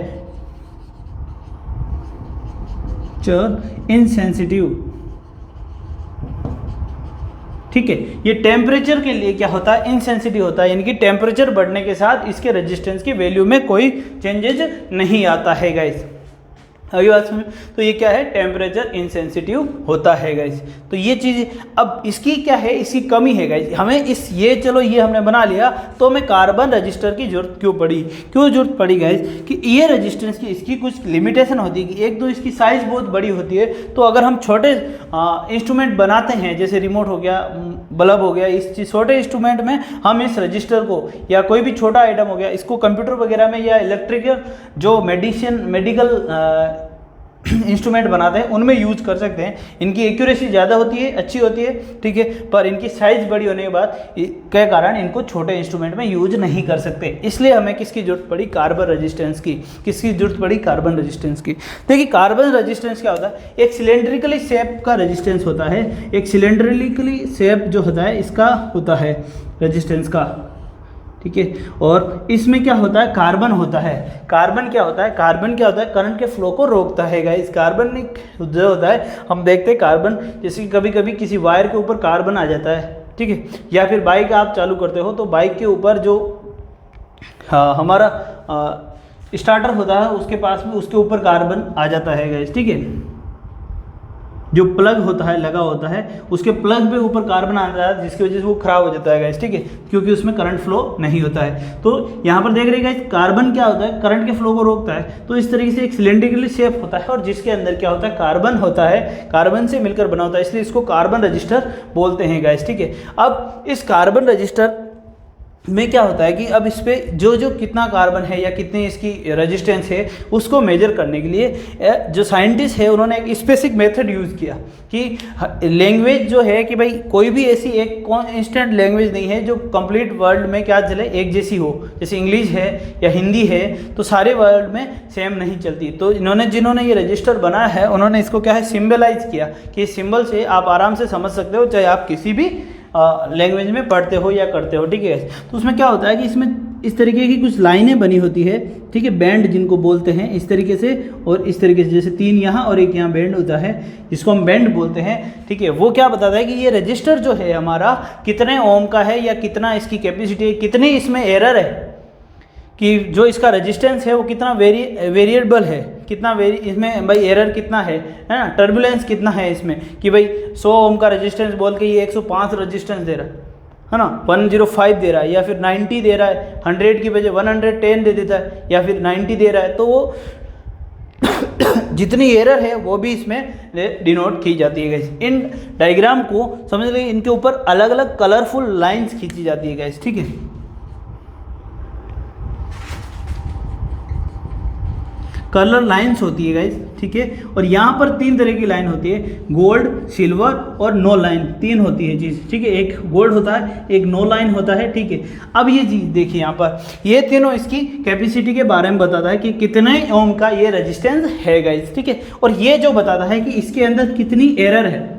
इनसेंसिटिव। ठीक है, ये टेम्परेचर के लिए क्या होता है, इनसेंसिटिव होता है, यानी कि टेम्परेचर बढ़ने के साथ इसके रेजिस्टेंस की वैल्यू में कोई चेंजेज नहीं आता है गाइस। अभी बात समझ, तो ये क्या है, टेम्परेचर इनसेंसिटिव होता है गाइस। तो ये चीज़, अब इसकी क्या है, इसकी कमी है गाइस हमें इस, ये चलो ये हमने बना लिया, तो हमें कार्बन रजिस्टर की जरूरत क्यों जरूरत पड़ी गाइस कि ये रजिस्टेंस की इसकी कुछ लिमिटेशन होती है कि एक तो इसकी साइज़ बहुत बड़ी होती है। तो अगर हम छोटे इंस्ट्रूमेंट बनाते हैं, जैसे रिमोट हो गया, बल्ब हो गया, इस छोटे इंस्ट्रूमेंट में हम इस रजिस्टर को या कोई भी छोटा आइटम हो गया, इसको कंप्यूटर वगैरह में या इलेक्ट्रिकल जो मेडिकल इंस्ट्रूमेंट बनाते हैं उनमें यूज कर सकते हैं। इनकी एक्यूरेसी ज़्यादा होती है, अच्छी होती है, ठीक है, पर इनकी साइज़ बड़ी होने के बाद के कारण इनको छोटे इंस्ट्रूमेंट में यूज नहीं कर सकते। इसलिए हमें किसकी जरूरत पड़ी, कार्बन रेजिस्टेंस की। किसकी जरूरत पड़ी, कार्बन रेजिस्टेंस की। देखिए कार्बन रेजिस्टेंस क्या होता है, एक सिलेंड्रिकली शेप का रेजिस्टेंस होता है, एक सिलेंड्रिकली शेप जो होता है इसका होता है रेजिस्टेंस का। ठीक है, और इसमें क्या होता है, कार्बन होता है। कार्बन क्या होता है, कार्बन क्या होता है, करंट के फ्लो को रोकता है गाइस। कार्बन जो होता है, हम देखते हैं कार्बन, जैसे कभी कभी किसी वायर के ऊपर कार्बन आ जाता है, ठीक है, या फिर बाइक आप चालू करते हो तो बाइक के ऊपर जो हमारा स्टार्टर होता है उसके पास में, उसके ऊपर कार्बन आ जाता है गाइस। ठीक है, जो प्लग होता है लगा होता है उसके प्लग पे ऊपर कार्बन आ जाता है, जिसकी वजह से वो खराब हो जाता है गाइस। ठीक है, क्योंकि उसमें करंट फ्लो नहीं होता है। तो यहाँ पर देख रहे हैं गाइस, कार्बन क्या होता है, करंट के फ्लो को रोकता है। तो इस तरीके से एक सिलेंड्रिकली शेप होता है और जिसके अंदर क्या होता है, कार्बन होता है, कार्बन से मिलकर बना होता है, इसलिए इसको कार्बन रजिस्टर बोलते हैं गाइस। ठीक है, अब इस कार्बन रजिस्टर में क्या होता है कि अब इस पे जो कितना कार्बन है या कितनी इसकी रेजिस्टेंस है उसको मेजर करने के लिए जो साइंटिस्ट है उन्होंने एक स्पेसिफिक मेथड यूज़ किया कि लैंग्वेज जो है कि भाई कोई भी ऐसी एक कॉन्स्टेंट लैंग्वेज नहीं है जो कंप्लीट वर्ल्ड में क्या चले, एक जैसी हो। जैसे इंग्लिश है या हिंदी है तो सारे वर्ल्ड में सेम नहीं चलती। तो जिन्होंने ये रजिस्टर बनाया है उन्होंने इसको क्या है, सिम्बलाइज किया कि इस सिंबल से आप आराम से समझ सकते हो, चाहे आप किसी भी लैंग्वेज में पढ़ते हो या करते हो। ठीक है, तो उसमें क्या होता है कि इसमें इस तरीके की कुछ लाइनें बनी होती है, ठीक है, बैंड जिनको बोलते हैं, इस तरीके से और इस तरीके से, जैसे 3 यहाँ और 1 यहाँ बैंड होता है जिसको हम बैंड बोलते हैं। ठीक है, वो क्या बताता है कि ये रजिस्टर जो है हमारा कितने ओम का है या कितना इसकी कैपेसिटी है, कितनी इसमें एरर है, कि जो इसका रेजिस्टेंस है वो कितना वेरिएबल है, कितना इसमें भाई एरर कितना है ना, टर्बुलेंस कितना है इसमें, कि भाई 100 ओम का रेजिस्टेंस बोल के ये 105 रेजिस्टेंस दे रहा है ना, 105 दे रहा है, या फिर 90 दे रहा है, 100 की बजाय 110 दे देता है, या फिर 90 दे रहा है। तो वो जितनी एरर है वो भी इसमें डिनोट की जाती है गाइस। इन डायग्राम को समझ लीजिए, इनके ऊपर अलग अलग कलरफुल लाइन्स खींची जाती है गाइस। ठीक है, कलर लाइंस होती है गाइस, ठीक है। और यहाँ पर 3 तरह की लाइन होती है, गोल्ड, सिल्वर और नो लाइन, 3 होती है चीज़, ठीक है। एक गोल्ड होता है, एक नो लाइन होता है, ठीक है। अब ये चीज़ देखिए यहाँ पर, ये तीनों इसकी कैपेसिटी के बारे में बताता है कि कितने ओम का ये रेजिस्टेंस है गाइस, ठीक है। और ये जो बताता है कि इसके अंदर कितनी एरर है,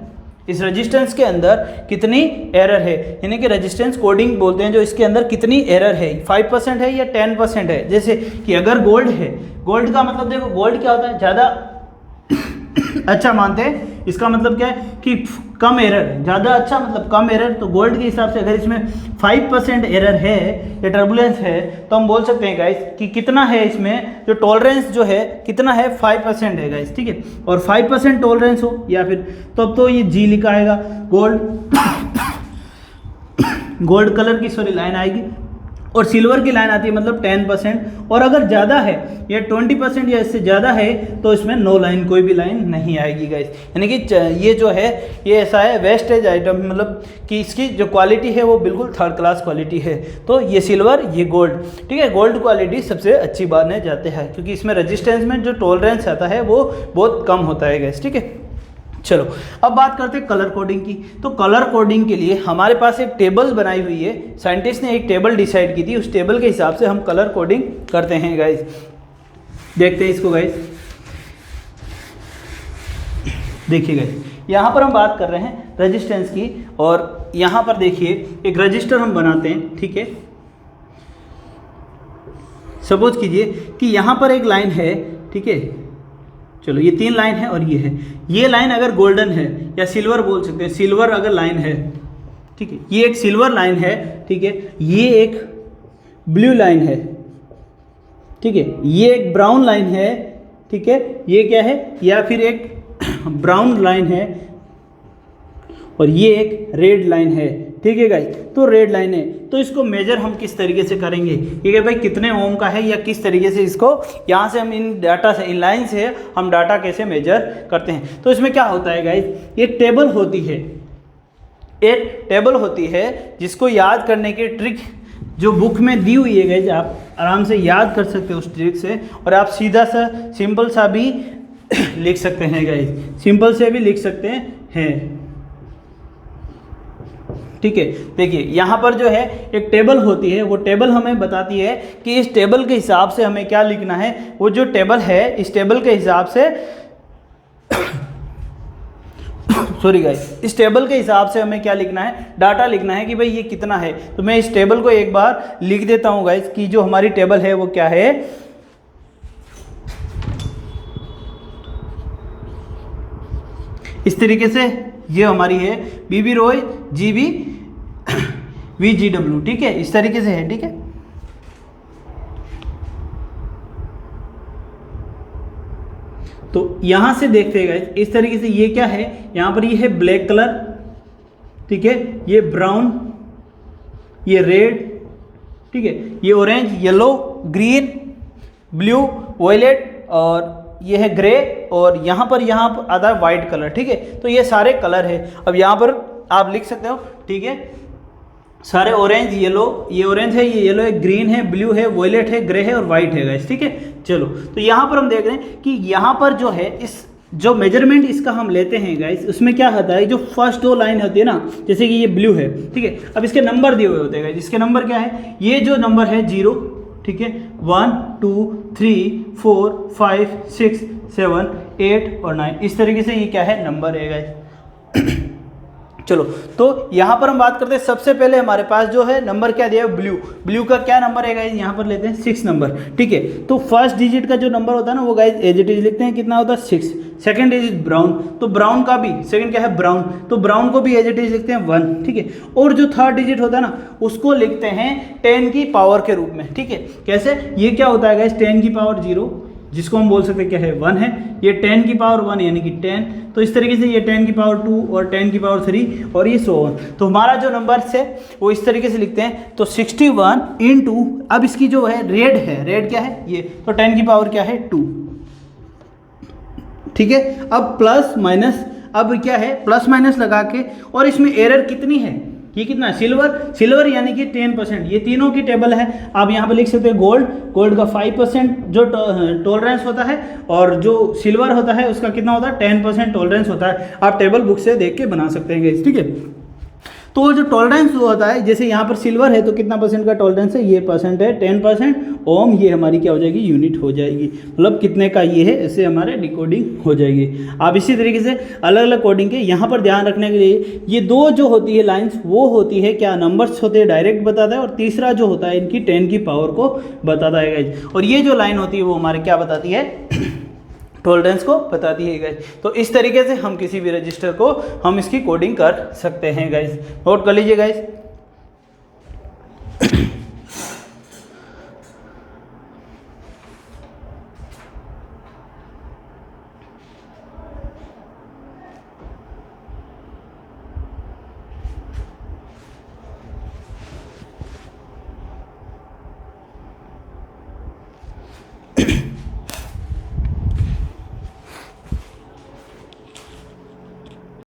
इस रेजिस्टेंस के अंदर कितनी एरर है, यानी कि रेजिस्टेंस कोडिंग बोलते हैं, जो इसके अंदर कितनी एरर है, 5% है या 10% है। जैसे कि अगर गोल्ड है, गोल्ड का मतलब देखो, गोल्ड क्या होता है, ज़्यादा अच्छा मानते हैं, इसका मतलब क्या है कि कम एरर, ज़्यादा अच्छा मतलब कम एरर। तो गोल्ड के हिसाब से अगर इसमें 5% एरर है या टर्बुलेंस है, तो हम बोल सकते हैं गाइस कि कितना है इसमें जो टॉलरेंस जो है कितना है, 5% है गाइस, ठीक है। और 5% टॉलरेंस हो या फिर तब तो ये जी लिखा आएगा, गोल्ड कलर की सॉरी लाइन आएगी, और सिल्वर की लाइन आती है मतलब 10%। और अगर ज़्यादा है या 20% या इससे ज़्यादा है तो इसमें नो लाइन, कोई भी लाइन नहीं आएगी गाइस। यानी कि ये जो है ये ऐसा है वेस्टेज आइटम, मतलब कि इसकी जो क्वालिटी है वो बिल्कुल 3rd क्लास क्वालिटी है। तो ये सिल्वर, ये गोल्ड, ठीक है। गोल्ड क्वालिटी सबसे अच्छी माने जाते हैं क्योंकि इसमें रेजिस्टेंस में जो टॉलरेंस आता है वो बहुत कम होता है गाइस, ठीक है। चलो अब बात करते हैं कलर कोडिंग की। तो कलर कोडिंग के लिए हमारे पास एक टेबल बनाई हुई है, साइंटिस्ट ने एक टेबल डिसाइड की थी, उस टेबल के हिसाब से हम कलर कोडिंग करते हैं गाइस। देखते हैं इसको गाइस, देखिए गाइस, यहाँ पर हम बात कर रहे हैं रेजिस्टेंस की, और यहाँ पर देखिए एक रजिस्टर हम बनाते हैं, ठीक है। सपोज कीजिए कि यहाँ पर एक लाइन है, ठीक है। चलो ये 3 लाइन है और ये है, ये लाइन अगर गोल्डन है या सिल्वर बोल सकते हैं, सिल्वर अगर लाइन है, ठीक है, ये एक सिल्वर लाइन है, ठीक है। ये एक ब्लू लाइन है, ठीक है। ये एक ब्राउन लाइन है, ठीक है। ये क्या है, या फिर एक ब्राउन लाइन है, और ये एक रेड लाइन है, ठीक है गाइस। तो रेड लाइन है, तो इसको मेजर हम किस तरीके से करेंगे, ठीक है भाई, कितने ओम का है या किस तरीके से इसको, यहाँ से हम इन डाटा से, इन लाइन से हम डाटा कैसे मेजर करते हैं। तो इसमें क्या होता है गाइस, एक टेबल होती है, एक टेबल होती है जिसको याद करने की ट्रिक जो बुक में दी हुई है गाइस, आप आराम से याद कर सकते हो उस ट्रिक से, और आप सीधा सा सिंपल सा भी लिख सकते हैं गाइस, सिंपल से भी लिख सकते हैं, ठीक है। देखिए यहाँ पर जो है एक टेबल होती है, वो टेबल हमें बताती है कि इस टेबल के हिसाब से हमें क्या लिखना है। वो जो टेबल है, इस टेबल के हिसाब से सॉरी गाइस, इस टेबल के हिसाब से हमें क्या लिखना है, डाटा लिखना है कि भाई ये कितना है। तो मैं इस टेबल को एक बार लिख देता हूँ गाइस कि जो हमारी टेबल है वो क्या है। इस तरीके से ये हमारी है बीबी रॉय जीबी VGW, ठीक है, इस तरीके से है, ठीक है। तो यहां से देखते हैं गाइस, इस तरीके से ये क्या है, यहां पर ये है ब्लैक कलर, ठीक है, ये ब्राउन, ये रेड, ठीक है, ये orange, yellow, green, blue, violet, और ये है ग्रे, और यहाँ पर आता है वाइट कलर, ठीक है। तो ये सारे कलर है। अब यहाँ पर आप लिख सकते हो, ठीक है, सारे ऑरेंज, येलो, ये ऑरेंज है, ये येलो है, ग्रीन है, ब्लू है, वायलेट है, ग्रे है और वाइट है गाइस, ठीक है। चलो तो यहाँ पर हम देख रहे हैं कि यहाँ पर जो है इस जो मेजरमेंट इसका हम लेते हैं गाइस, उसमें क्या होता है, जो फर्स्ट 2 लाइन होती है ना, जैसे कि ये ब्लू है, ठीक है। अब इसके नंबर दिए हुए होते हैं गाइस, इसके नंबर क्या है, ये जो नंबर है 0, ठीक है, 1 2 3 4 5 6 7 8 और 9, इस तरीके से ये क्या है, नंबर है गाइस। चलो तो यहाँ पर हम बात करते हैं, सबसे पहले हमारे पास जो है नंबर क्या दिया है, ब्लू, ब्लू का क्या नंबर है गाइस, यहाँ पर लेते हैं 6 नंबर, ठीक है। तो फर्स्ट डिजिट का जो नंबर होता है ना, वो गाइस एज इट इज लिखते हैं, कितना होता है 6। सेकंड डिजिट ब्राउन, तो ब्राउन का भी सेकंड क्या है, ब्राउन, तो ब्राउन को भी एज इट इज लिखते हैं 1, ठीक है। और जो थर्ड डिजिट होता है ना, उसको लिखते हैं 10 की पावर के रूप में, ठीक है। कैसे, ये क्या होता है गाइस, 10 की पावर 0, जिसको हम बोल सकते हैं क्या है, 1 है, ये 10 की पावर 1 यानी कि 10, तो इस तरीके से ये 10 की पावर 2 और 10 की पावर 3 और ये 100। तो हमारा जो नंबर है वो इस तरीके से लिखते हैं, तो 61 इंटू, अब इसकी जो है रेड क्या है ये, तो 10 की पावर क्या है 2, ठीक है। अब प्लस माइनस, अब क्या है प्लस माइनस लगा के, और इसमें एरर कितनी है, ये कितना है सिल्वर यानी कि 10%, ये तीनों की टेबल है। आप यहाँ पे लिख सकते हैं गोल्ड का 5% जो टॉलरेंस होता है और जो सिल्वर होता है उसका कितना होता है 10% टॉलरेंस होता है। आप टेबल बुक से देख के बना सकते हैं, ठीक है। तो जो टॉलरेंस होता है, जैसे यहाँ पर सिल्वर है तो कितना परसेंट का टॉलरेंस है, ये परसेंट है 10%, ओम ये हमारी क्या हो जाएगी यूनिट हो जाएगी, मतलब कितने का ये है, इससे हमारे डिकोडिंग हो जाएगी। आप इसी तरीके से अलग अलग कोडिंग के यहाँ पर ध्यान रखने के लिए ये दो जो होती है लाइन्स वो होती है क्या नंबर्स होते हैं डायरेक्ट बताता है, और तीसरा जो होता है इनकी 10 की पावर को बताता है गाइज। और ये जो लाइन होती है वो हमारे क्या बताती है टॉलरेंस को बताती है गाइज। तो इस तरीके से हम किसी भी रजिस्टर को हम इसकी कोडिंग कर सकते हैं गाइज, नोट कर लीजिए गाइज।